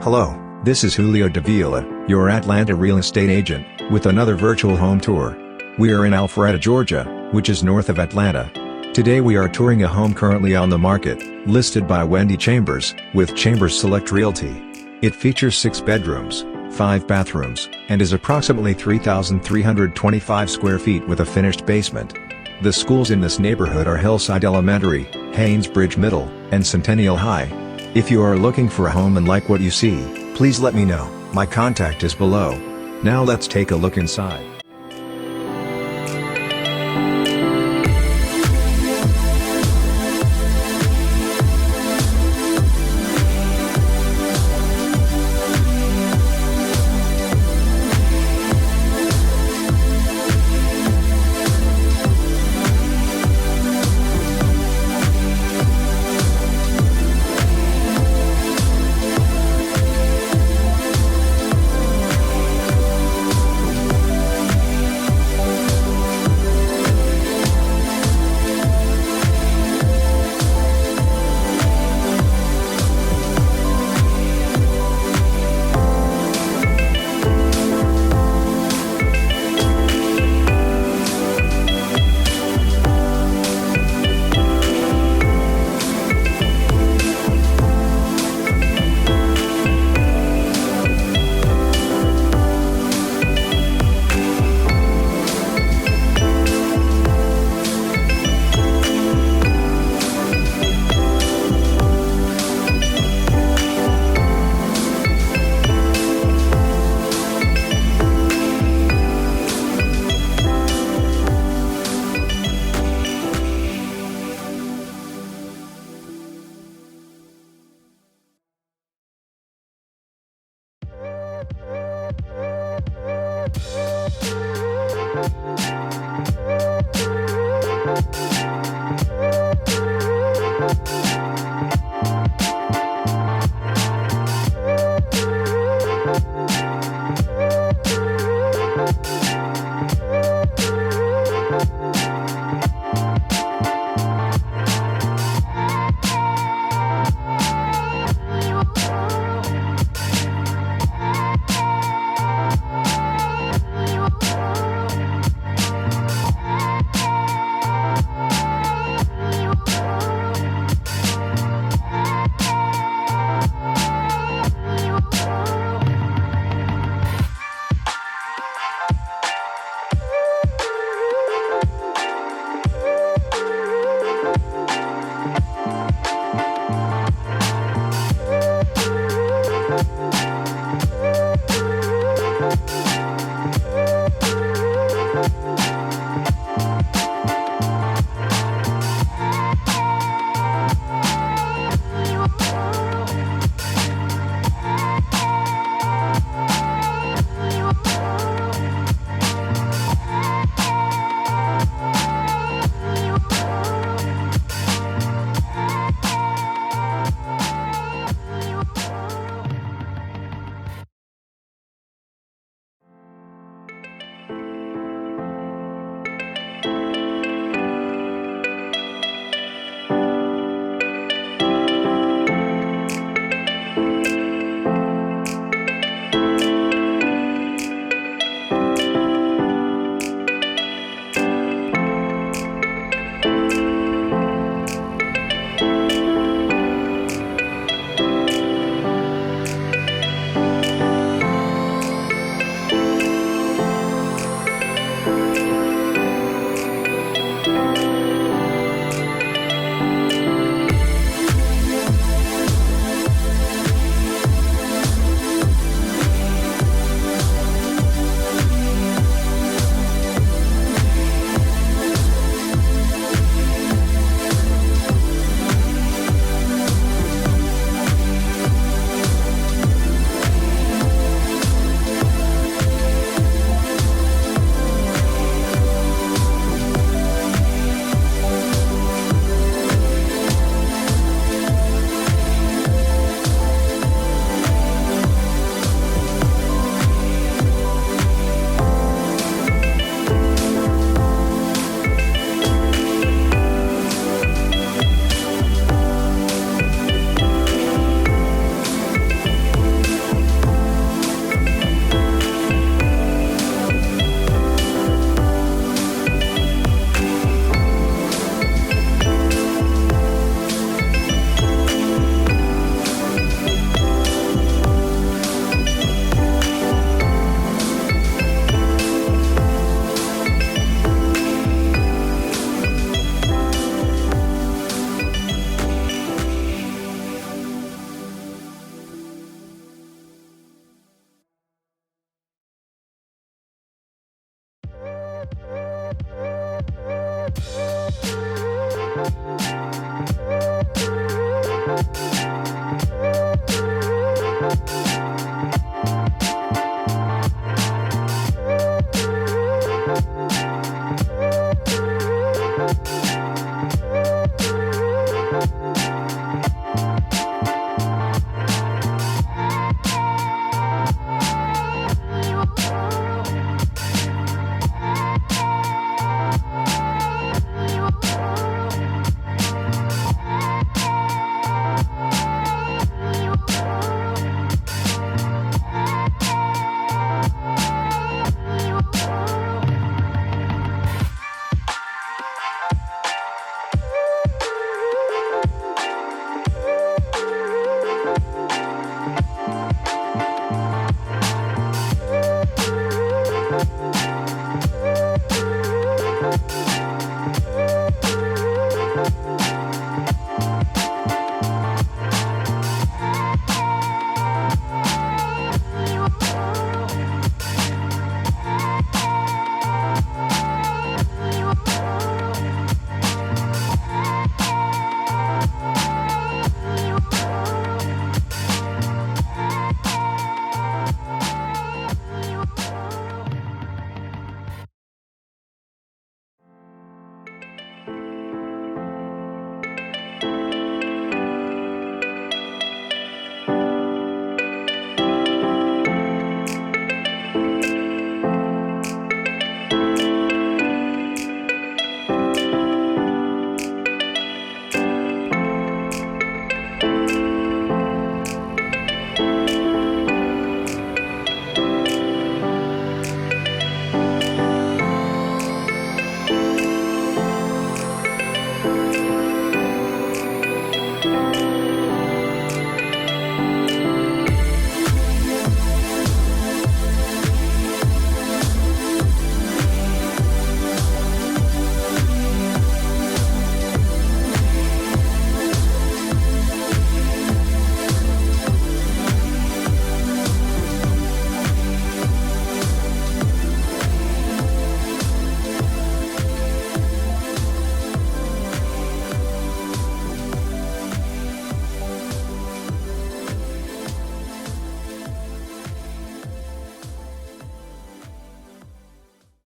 Hello, this is Julio Davila, your Atlanta real estate agent, with another virtual home tour. We are in Alpharetta, Georgia, which is north of Atlanta. Today we are touring a home currently on the market, listed by Wendy Chambers, with Chambers Select Realty. It features 6 bedrooms, 5 bathrooms, and is approximately 3,325 square feet with a finished basement. The schools in this neighborhood are Hillside Elementary, Haynesbridge Middle, and Centennial High. If you are looking for a home and like what you see, please let me know. My contact is below. Now let's take a look inside.